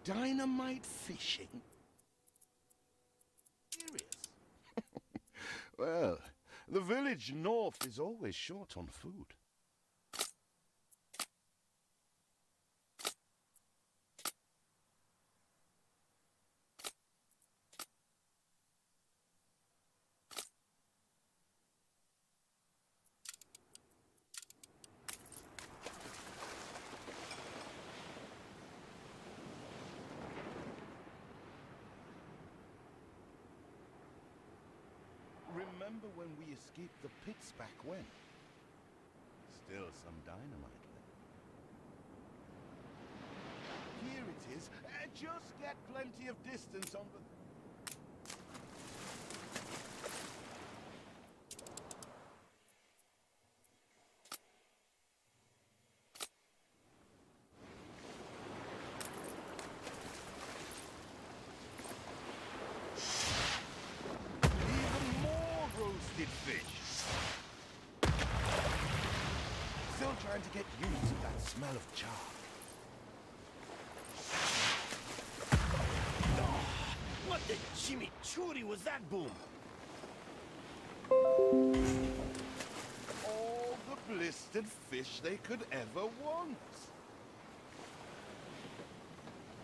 Dynamite fishing? Serious? Well, the village north is always short on food. Remember when we escaped the pits back when? Still some dynamite left. Here it is. Just get plenty of distance on the... Fish. Still trying to get used to that smell of char. Oh, what the chimichurri was that boom? All the blistered fish they could ever want.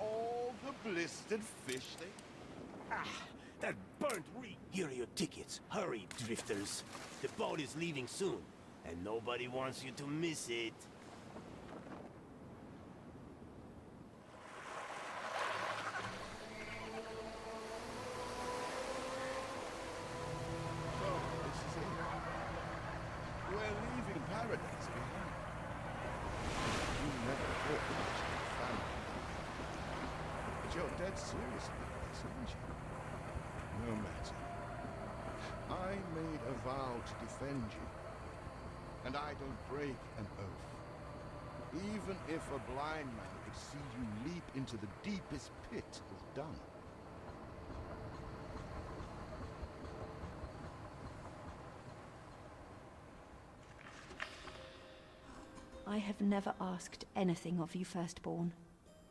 All the blistered fish they... Ah, that burnt reek. Here are your tickets. Hurry, drifters. The boat is leaving soon, and nobody wants you to miss it. So, this is it. We're leaving paradise behind. You never thought much of your family. But you're dead serious about this, aren't you? No matter. I made a vow to defend you, and I don't break an oath. Even if a blind man could see you leap into the deepest pit of dung. I have never asked anything of you, firstborn.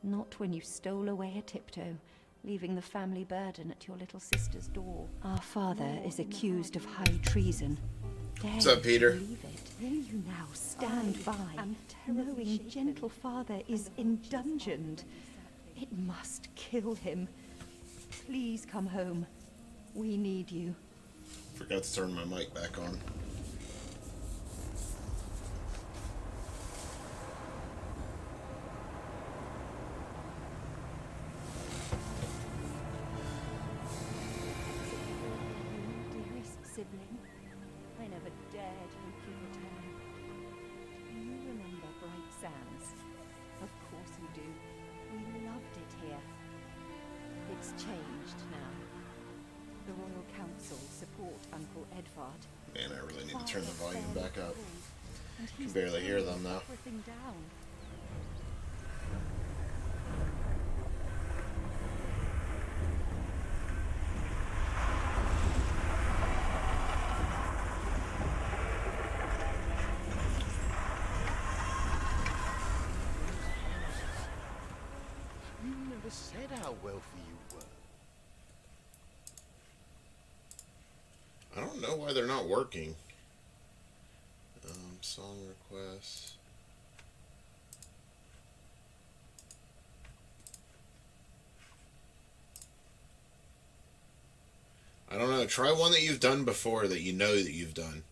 Not when you stole away a tiptoe, leaving the family burden at your little sister's door. Our father is accused of high treason. What's up, Peter? Will you now stand by, knowing gentle father is indungeoned? It must kill him. Please come home. We need you. Forgot to turn my mic back on. Sibling, I never dared hope you return. Do you remember Bright Sands? Of course you do. We loved it here. It's changed now. The Royal Council support Uncle Edvard. Man, I really need to turn the volume back up. And I can barely hear them now. Everything down. Said how wealthy you were. I don't know why they're not working. Song requests. I don't know. Try one that you've done before that you know that you've done.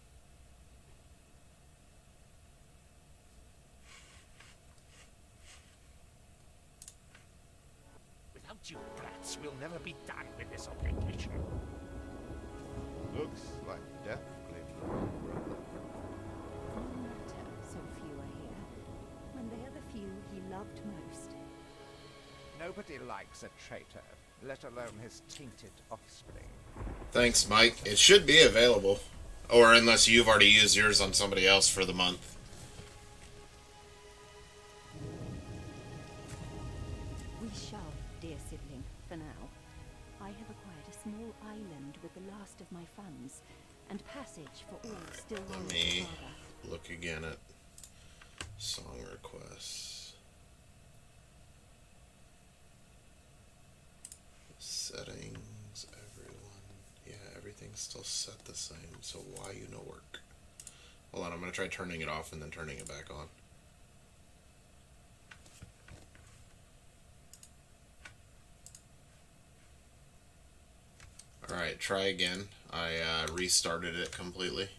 You brats will never be done with this obligation. Looks like death claimed your brother. No matter so few are here, when they are the few he loved most. Nobody likes a traitor, let alone his tainted offspring. Thanks, Mike. It should be available. Or unless you've already used yours on somebody else for the month. We shall, dear sibling, for now. I have acquired a small island with the last of my funds, and passage for all still Let loyal to me father. look again at song requests. is still set the same, so why you no work? Hold on, I'm gonna try turning it off and then turning it back on. Alright, try again. I restarted it completely.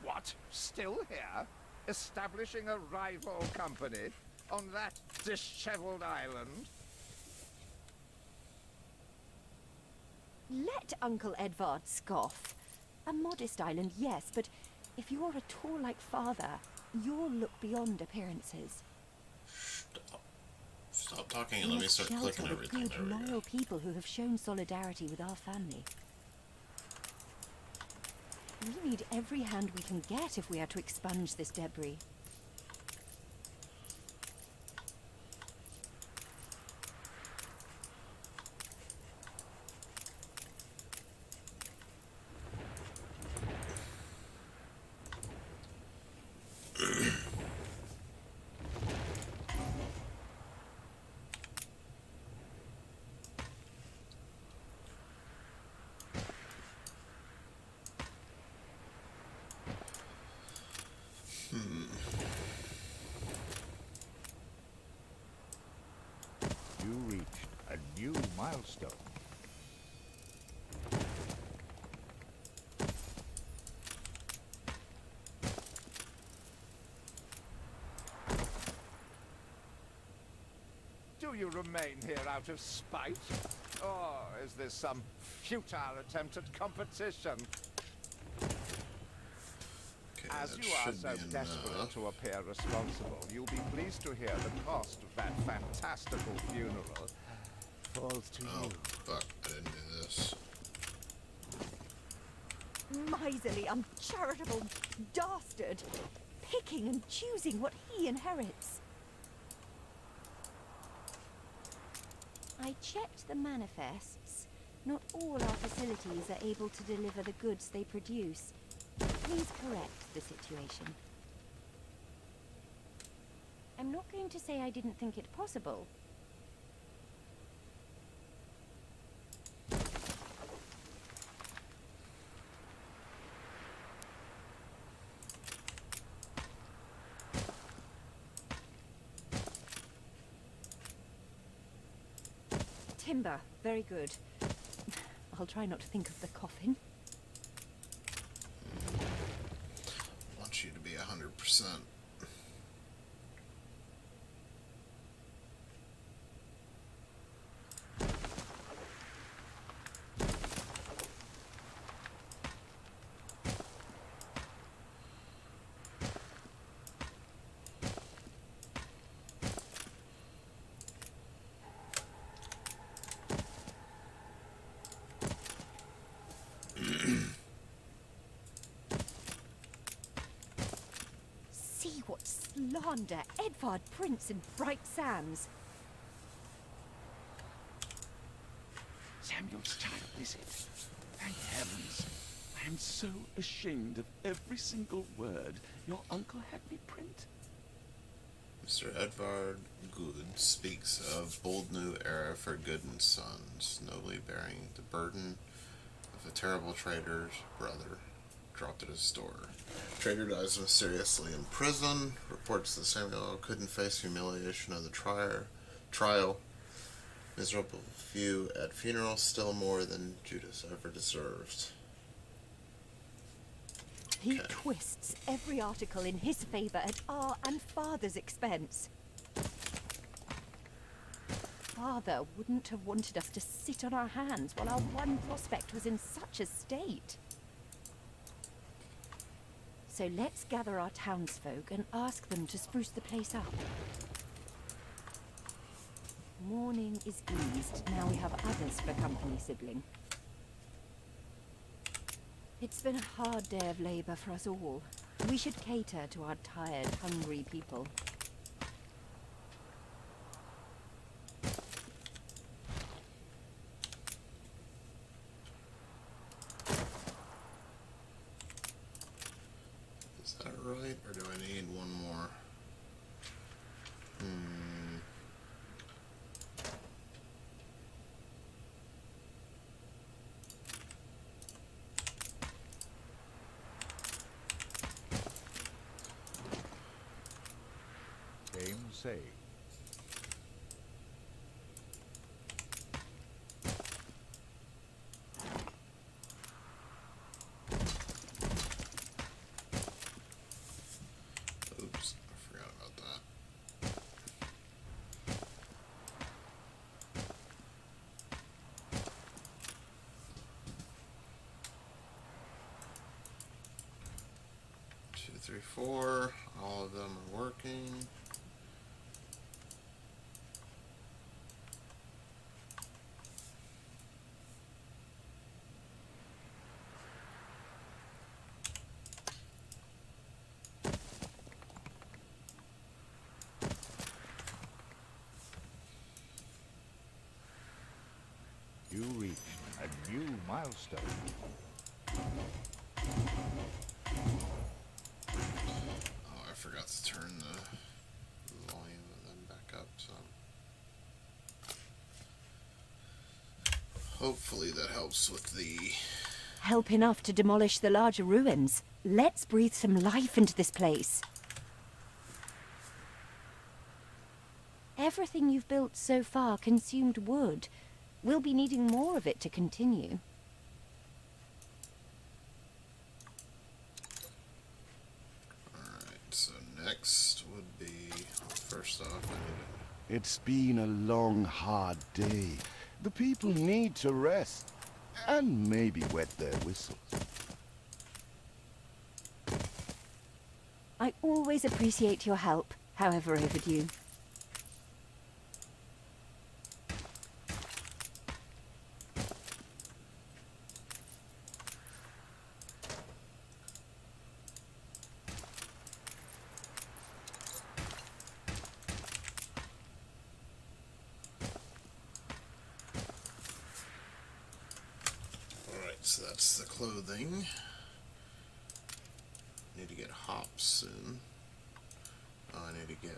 What? Still here? Establishing a rival company on that disheveled island? Let Uncle Edvard scoff. A modest island, yes, but if you're at all like Father, you'll look beyond appearances. Stop talking and We let me must start shelter clicking the everything. good, There we loyal go. people who have shown solidarity with our family. We need every hand we can get if we are to expunge this debris. You reached a new milestone. Do you remain here out of spite? Or is this some futile attempt at competition? Okay, As that you are should so be desperate enough. to appear responsible, you'll be pleased to hear the cost of that fantastical funeral falls to Oh, you. fuck. I didn't do this. Miserly, uncharitable dastard! Picking and choosing what he inherits. I checked the manifests. Not all our facilities are able to deliver the goods they produce. Please correct the situation. I'm not going to say I didn't think it possible. Timber, very good. I'll try not to think of the coffin. I want you to be 100%. See what slander Edvard Prince and Bright Sands. Samuel's child, is it? Thank heavens. I am so ashamed of every single word your uncle had me print. Mr. Edvard Good speaks of bold new era for good and sons, nobly bearing the burden of a terrible trader's brother dropped at his door. Trader dies mysteriously in prison. Reports that Samuel couldn't face humiliation of the trial. Miserable few at funeral, still more than Judas ever deserved. He Okay. twists every article in his favor at our and Father's expense. Father wouldn't have wanted us to sit on our hands while our one prospect was in such a state. So let's gather our townsfolk and ask them to spruce the place up. Mourning is eased. Now we have others for company, sibling. It's been a hard day of labor for us all. We should cater to our tired, hungry people. say. Oops, I forgot about that. Two, three, four. All of them are working. You reached a new milestone. Oh, I forgot to turn the volume of them back up, so hopefully that helps with the... Help enough to demolish the larger ruins. Let's breathe some life into this place. Everything you've built so far consumed wood. We'll be needing more of it to continue. Alright, so next would be... First off, I need It's been a long, hard day. The people need to rest. And maybe wet their whistles. I always appreciate your help, however overdue. Alright, so that's the clothing. Need to get hops soon. Oh, I need to get...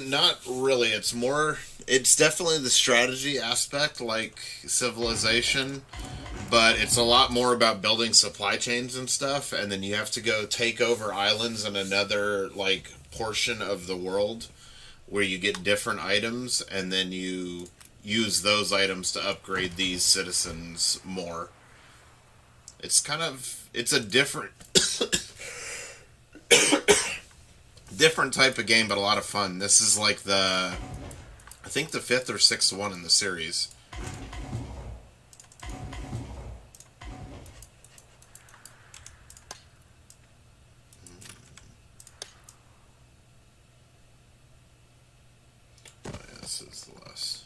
Not really. It's more... It's definitely the strategy aspect, like Civilization, but it's a lot more about building supply chains and stuff, and then you have to go take over islands in another, like, portion of the world where you get different items, and then you use those items to upgrade these citizens more. It's kind of... It's a different... different type of game, but a lot of fun. This is like the... I think the 5th or 6th one in the series. Oh yeah, this is the last.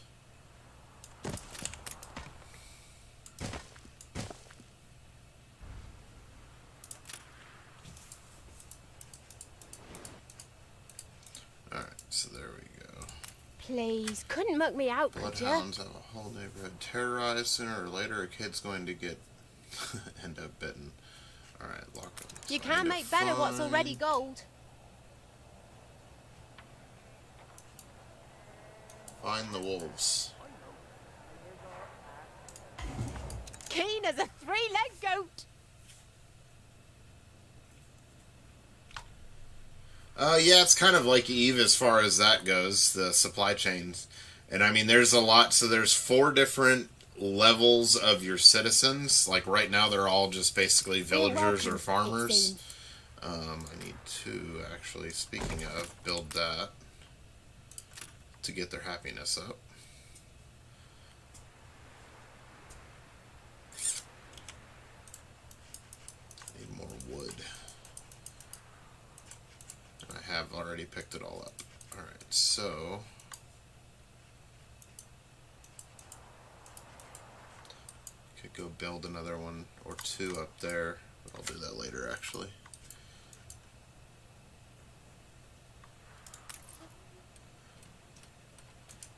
Alright, so there we go. Please, couldn't muck me out, could ya? Bloodhounds have a whole neighborhood terrorized. Sooner or later, a kid's going to get end up bitten. All right, lock them. You So I can't need to make better what's find- already gold. Find the wolves. Keen as a three-legged goat. Yeah, it's kind of like Eve as far as that goes, the supply chains. And I mean, there's a lot. So there's 4 different levels of your citizens. Like right now, they're all just basically villagers or farmers. I need to actually, speaking of, build that to get their happiness up. Need more wood. I have already picked it all up. Alright, so... could go build another one or 2 up there. But I'll do that later, actually.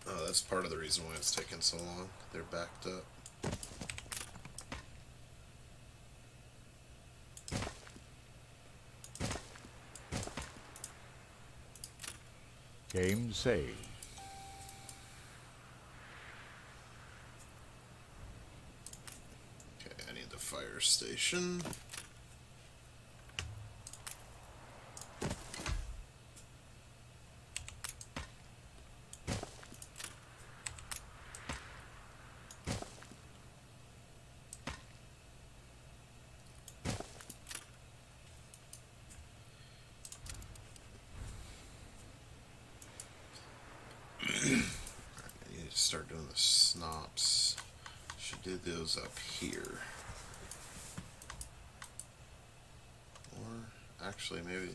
Oh, that's part of the reason why it's taking so long. They're backed up. Game saved. Okay, I need the fire station. I need to start doing the snops. Should do those up here. Or, actually, maybe...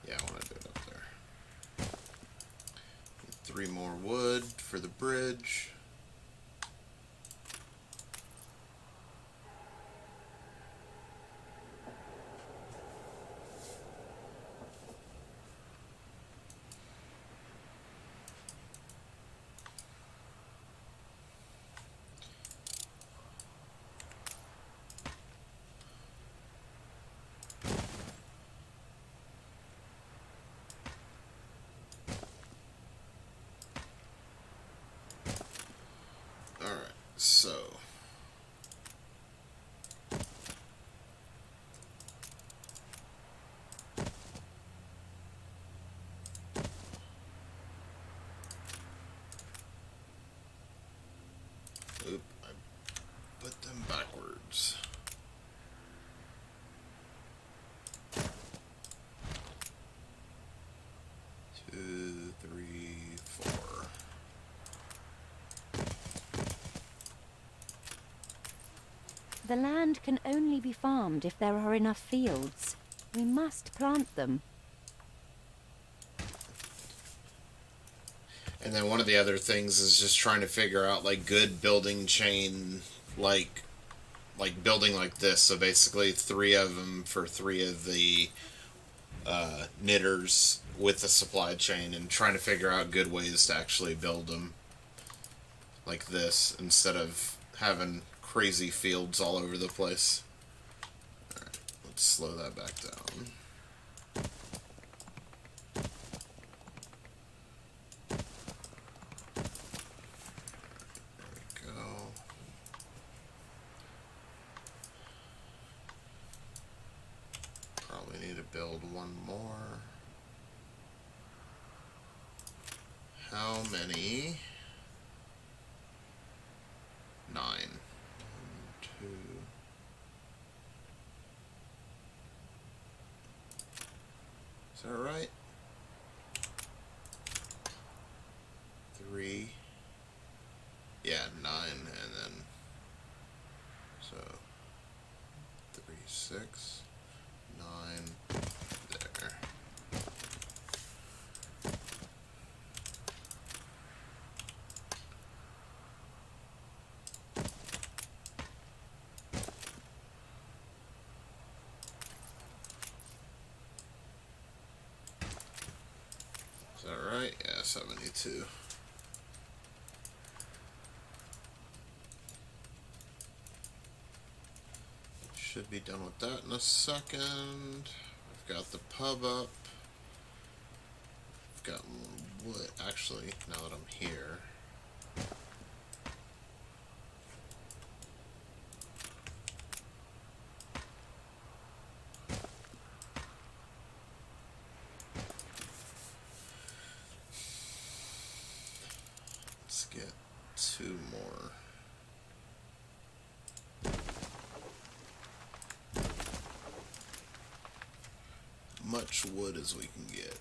Yeah, I want to do it up there. Need 3 more wood for the bridge. Alright, so... Oop, I put them backwards. Two, three, four. The land can only be farmed if there are enough fields. We must plant them. And then one of the other things is just trying to figure out like good building chain, like building like this. So basically 3 of them for 3 of the knitters with the supply chain, and trying to figure out good ways to actually build them like this instead of having crazy fields all over the place. Alright, let's slow that back down. Probably need to build 1 more. How many? 9. 1, 2. Is that right? 3. Yeah, 9, and then so 3, 6, 9 there. Is that right? Yeah, 72. Should be done with that in a second. I've got the pub up. I've got more wood. Actually, now that I'm here, let's get 2 more. Much wood as we can get.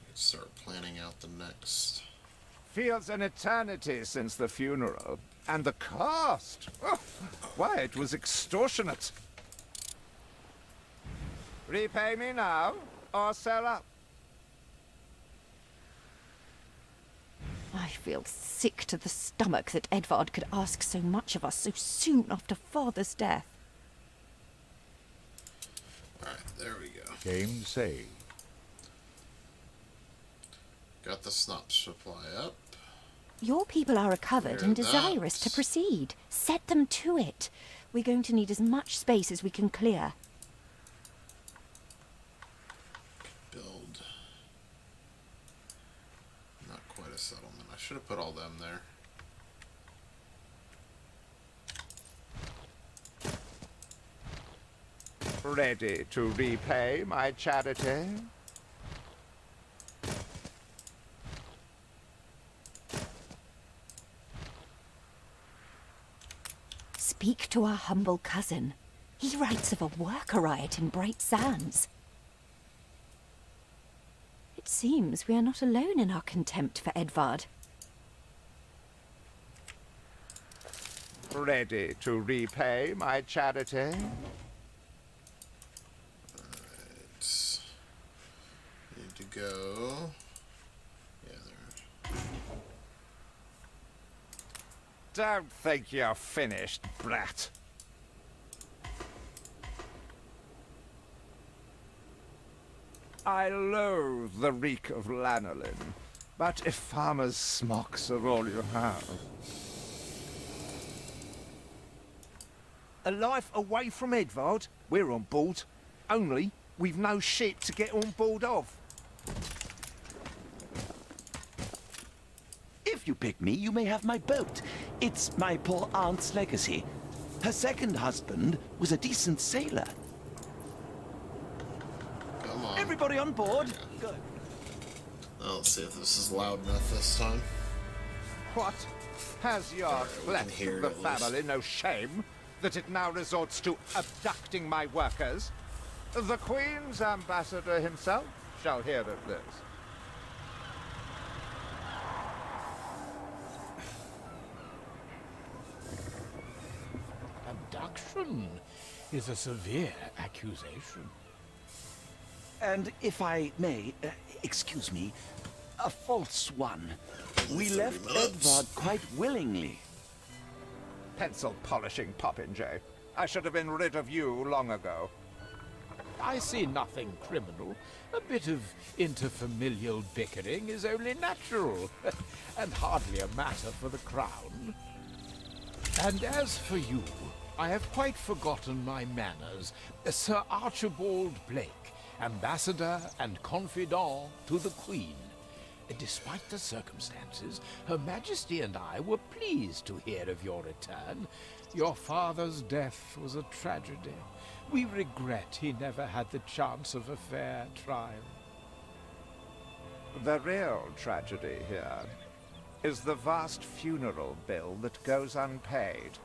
Let's start planning out the next. Feels an eternity since the funeral. And the cost! Oh, why, it was extortionate. Repay me now, or sell up. I feel sick to the stomach that Edvard could ask so much of us so soon after Father's death. Alright, there we go. Game saved. Got the snot supply up. Your people are recovered and Clear desirous that. to proceed. Set them to it. We're going to need as much space as we can clear. Build. Not quite a settlement. I should have put all them there. Ready to repay my charity? Speak to our humble cousin. He writes of a worker riot in Bright Sands. It seems we are not alone in our contempt for Edvard. Ready to repay my charity? Alright. Need to go. Yeah, there. Don't think you're finished, brat. I loathe the reek of lanolin, but if farmers' smocks are all you have... A life away from Edvard? We're on board. Only, we've no ship to get on board of. If you pick me, you may have my boat. It's my poor aunt's legacy. Her second husband was a decent sailor. Come on. Everybody on board? Good. Now let's see if this is loud enough this time. What? Has your we can flesh hear of the it at least. family no shame that it now resorts to abducting my workers? The Queen's ambassador himself shall hear of this. Abduction is a severe accusation. And if I may, excuse me, a false one. We 30 left minutes. Edvard quite willingly. Pencil polishing popinjay. I should have been rid of you long ago. I see nothing criminal. A bit of interfamilial bickering is only natural, and hardly a matter for the crown. And as for you, I have quite forgotten my manners. Sir Archibald Blake, ambassador and confidant to the Queen. Despite the circumstances, Her Majesty and I were pleased to hear of your return. Your father's death was a tragedy. We regret he never had the chance of a fair trial. The real tragedy here is the vast funeral bill that goes unpaid,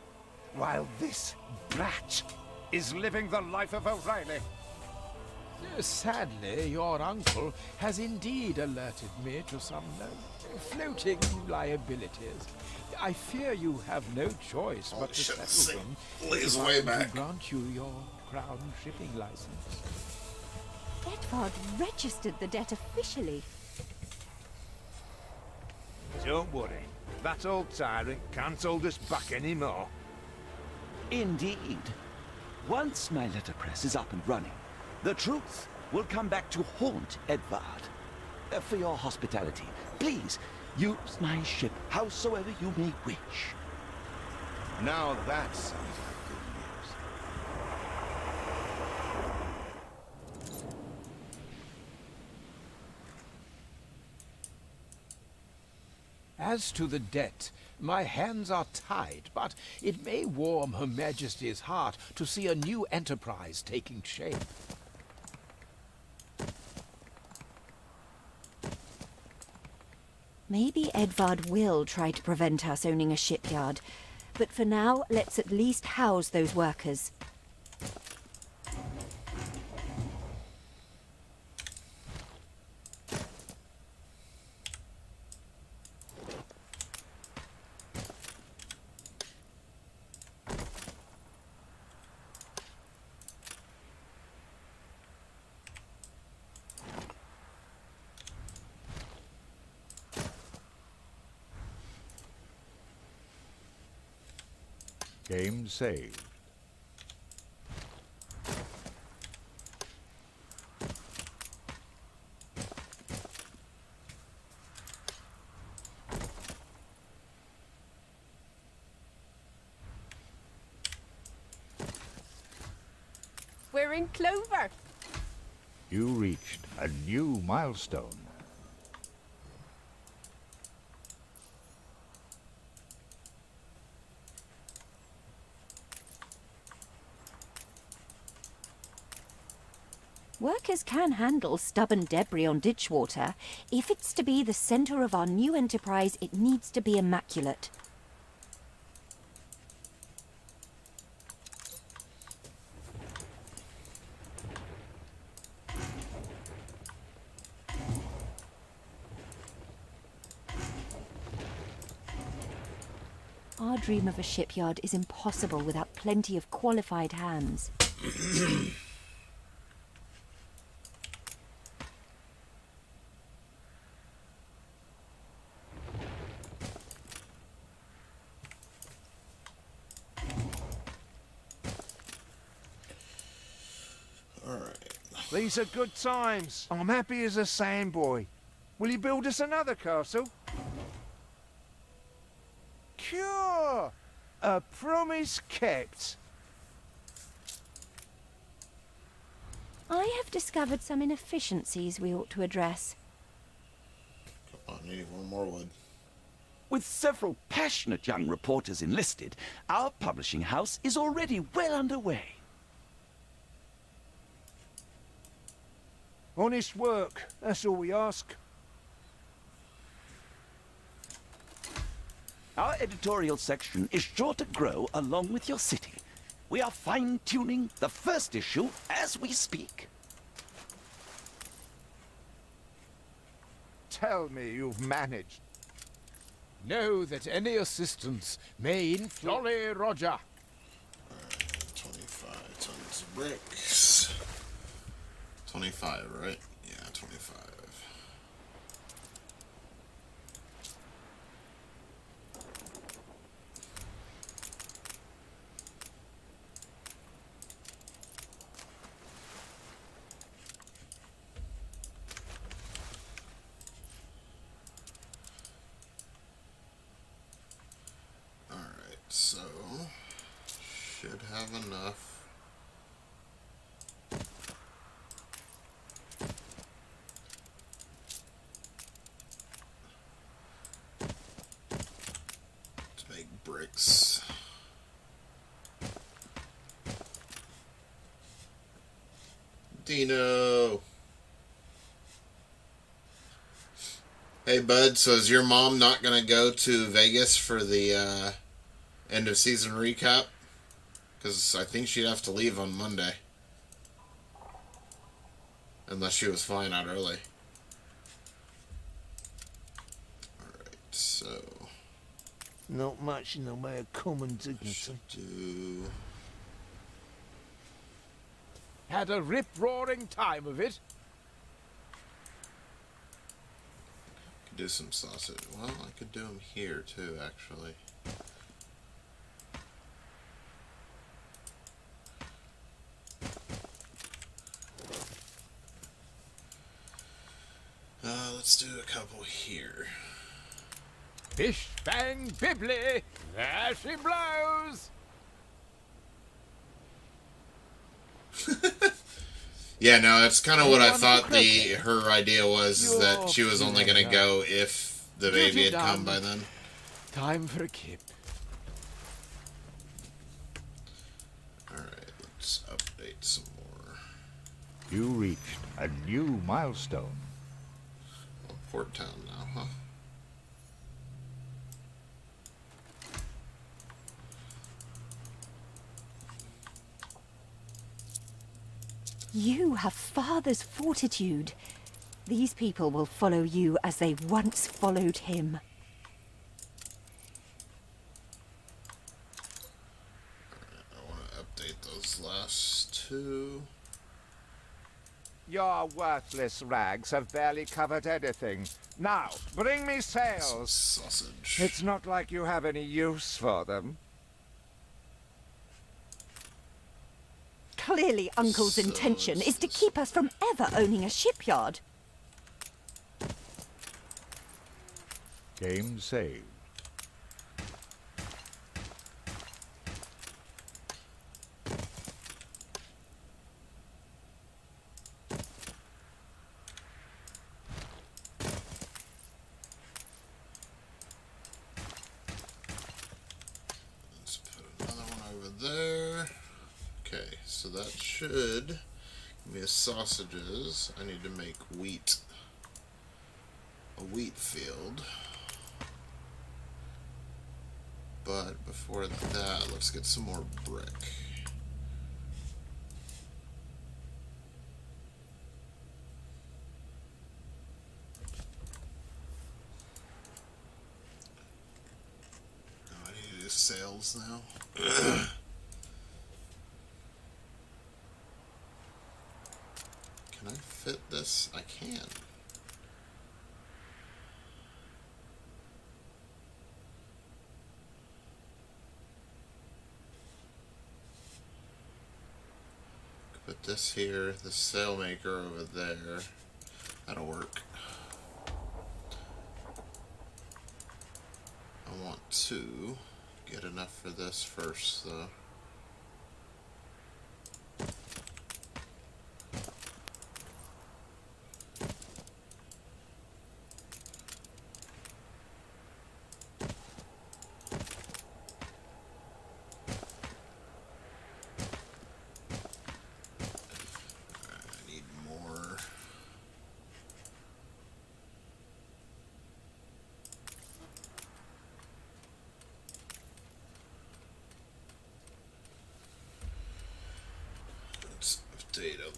while this brat is living the life of O'Reilly. Sadly, your uncle has indeed alerted me to some floating liabilities. I fear you have no choice but to shit, settle them lays if I way am to back. grant you your crown shipping license. Edvard registered the debt officially. Don't worry, that old tyrant can't hold us back anymore. Indeed. Once my letterpress is up and running, the truth will come back to haunt Edvard. For your hospitality, please use my ship howsoever you may wish. Now that sounds like good news. As to the debt, my hands are tied, but it may warm Her Majesty's heart to see a new enterprise taking shape. Maybe Edvard will try to prevent us owning a shipyard, but for now, let's at least house those workers. Game saved. We're in clover. You reached a new milestone. Workers can handle stubborn debris on ditchwater. If it's to be the center of our new enterprise, it needs to be immaculate. Our dream of a shipyard is impossible without plenty of qualified hands. These are good times. I'm happy as a sandboy. Will you build us another castle? Cure! A promise kept. I have discovered some inefficiencies we ought to address. Come on, I need one more wood. With several passionate young reporters enlisted, our publishing house is already well underway. Honest work, that's all we ask. Our editorial section is sure to grow along with your city. We are fine-tuning the first issue as we speak. Tell me you've managed. Know that any assistance may Jolly Roger. 25 tons of bricks. 25, right? Yeah, 25. Alright, so should have enough. Bricks. Dino. Hey bud, so is your mom not gonna go to Vegas for the end of season recap? Because I think she'd have to leave on Monday. Unless she was flying out early. Alright, so Not much in the way of common dignity. should do Had a rip-roaring time of it. could do some sausage. Well, I could do them here too, actually. Let's do a couple here. Bish bang bibbly, there she blows. Yeah, no, that's kind of what I Anyone thought for cricket? her idea was, is that she was only going to You're go if the baby had come by done. then. Time for a kip. Alright, let's update some more. You reached a new milestone. Port Town now, huh? You have father's fortitude. These people will follow you as they once followed him. I want to update those last two. Your worthless rags have barely covered anything. Now, bring me Some sails. sausage. It's not like you have any use for them. Clearly Uncle's So intention is to this- keep us from ever owning a shipyard. Game saved. Let's put another one over there. Okay, so that should give me a sausages. I need to make wheat. A wheat field. But before that, let's get some more brick. Oh, I need to do sales now. Can I fit this? I can. Put this here, the sail maker over there. That'll work. I want to get enough for this first, though. I need more. Let's update a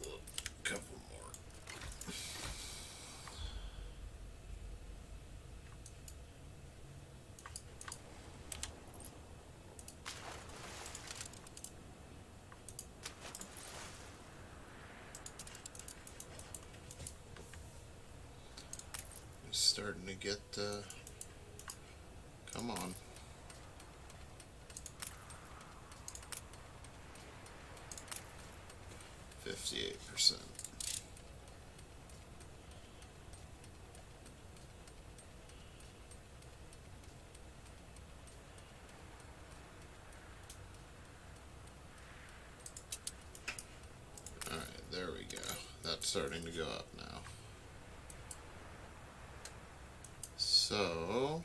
couple more. It's starting to get, come on. %58. Alright, there we go. That's starting to go up now. So,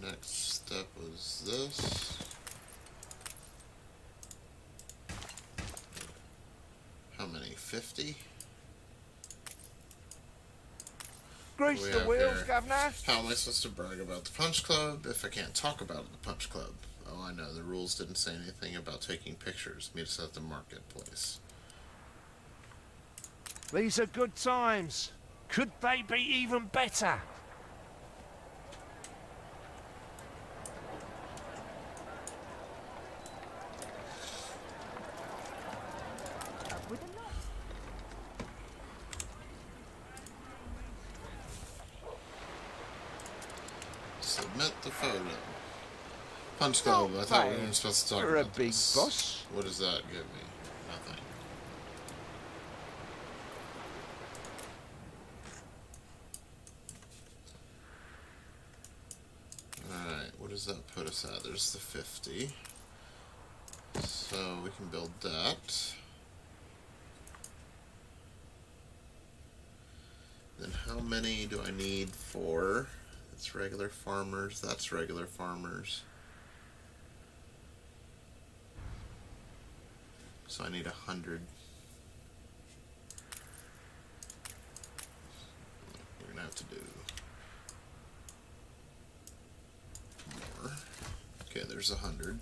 next step was this. How many? 50? Grease We the have wheels, here. Governor. How am I supposed to brag about the Punch Club if I can't talk about the Punch Club? Oh, I know, the rules didn't say anything about taking pictures. Meet us at the marketplace. These are good times. Could they be even better? Up with a knot. Submit the photo. Punch Club, I thought we weren't supposed to talk For a about big this. boss. What does that give me? Nothing. Alright, what does that put us at? There's the 50. So we can build that. Then how many do I need for? It's regular farmers, that's regular farmers. So I need 100. We're gonna have to do more. Okay, there's 100.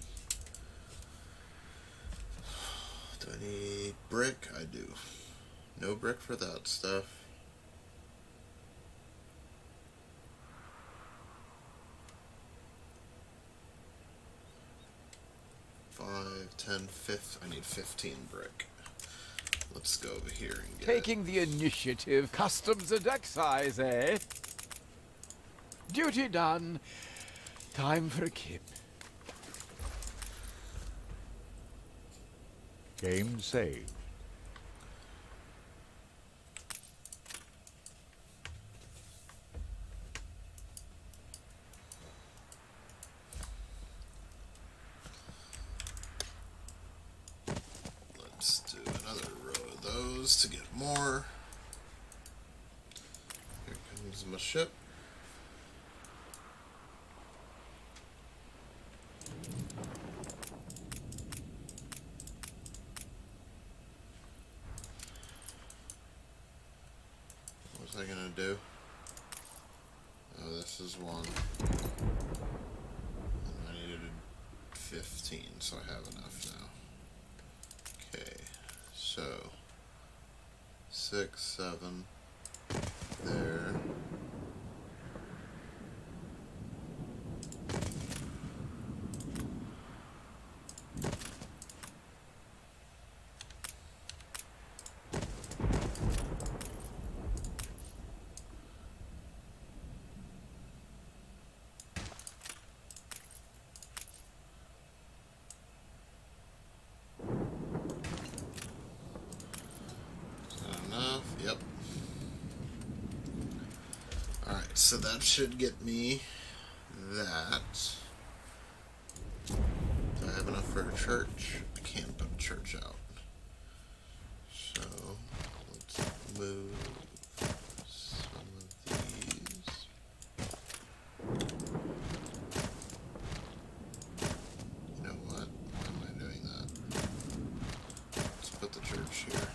Do I need brick? I do. No brick for that stuff. 5, 10, 15. I need 15 brick. Let's go over here and get Taking the initiative, customs and excise, eh? Duty done. Time for a kip. Game saved. Let's do another row of those to get more. Here comes my ship. What was I gonna do? Oh, this is one. And I needed 15, so I have enough now. Okay, so 6, 7 there. Is that enough? Yep. Alright, so that should get me that. Do I have enough for a church? I can't put a church out. So, let's move some of these. You know what? Why am I doing that? Let's put the church here.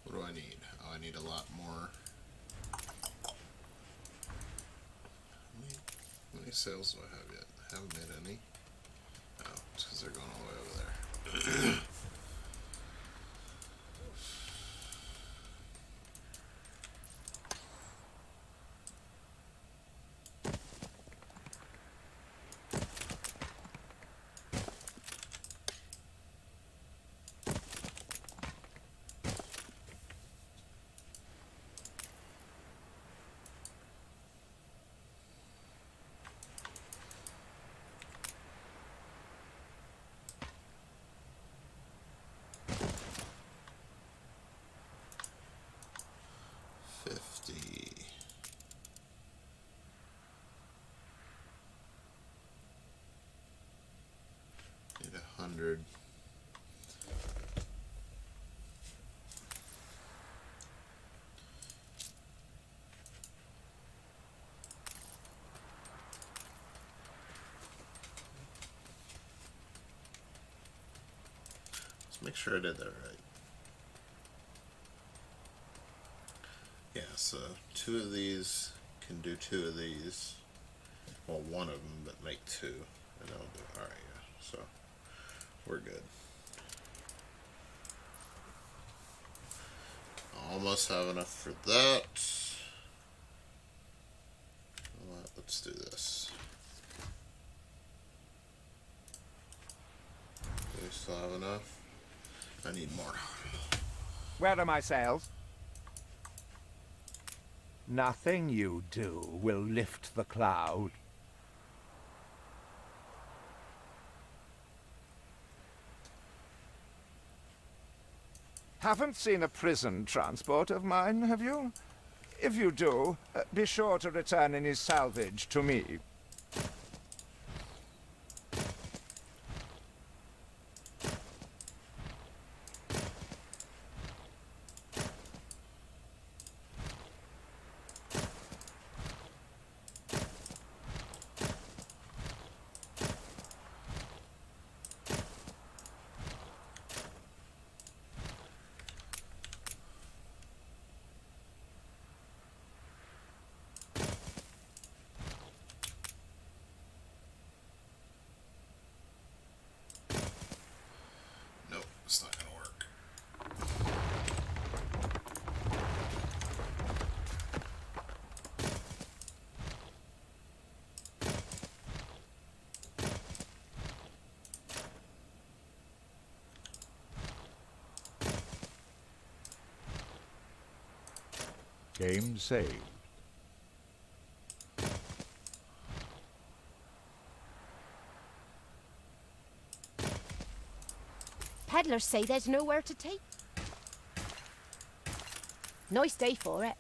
What do I need? Oh, I need a lot more. How many sales do I have yet? I haven't made any. Oh, it's because they're going all the way over there. Need 100. Let's make sure I did that right. Yeah, so 2 of these can do 2 of these. Well, 1 of them, but make 2. And that'll do. Alright, yeah. So, we're good. Almost have enough for that. Let's do this. Do we still have enough? I need more. Where are my sails? Nothing you do will lift the cloud. Haven't seen a prison transport of mine, have you? If you do, be sure to return any salvage to me. Nope, it's not gonna work. Game saved. peddlers say there's nowhere to take. Nice day for it.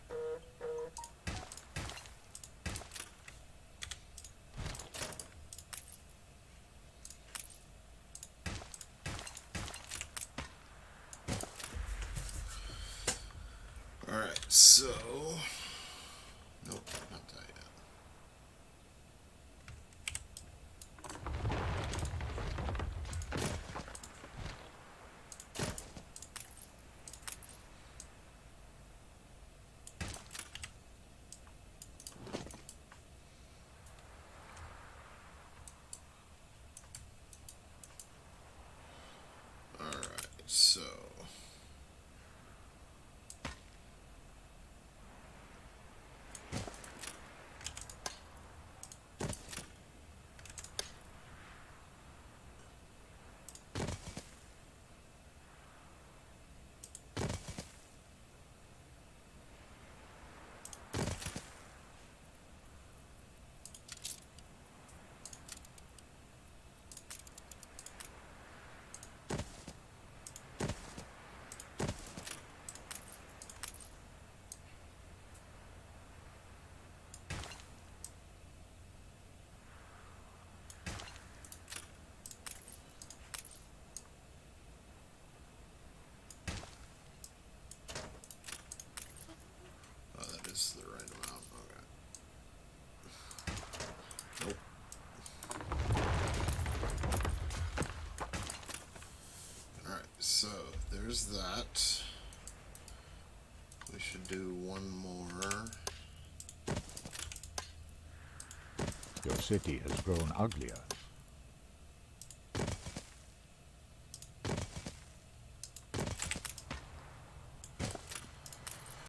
Alright, so... Nope, not that yet. Alright, so... Oh, that is the right amount. Okay. Nope. Alright, so there's that. We should do one more. Your city has grown uglier,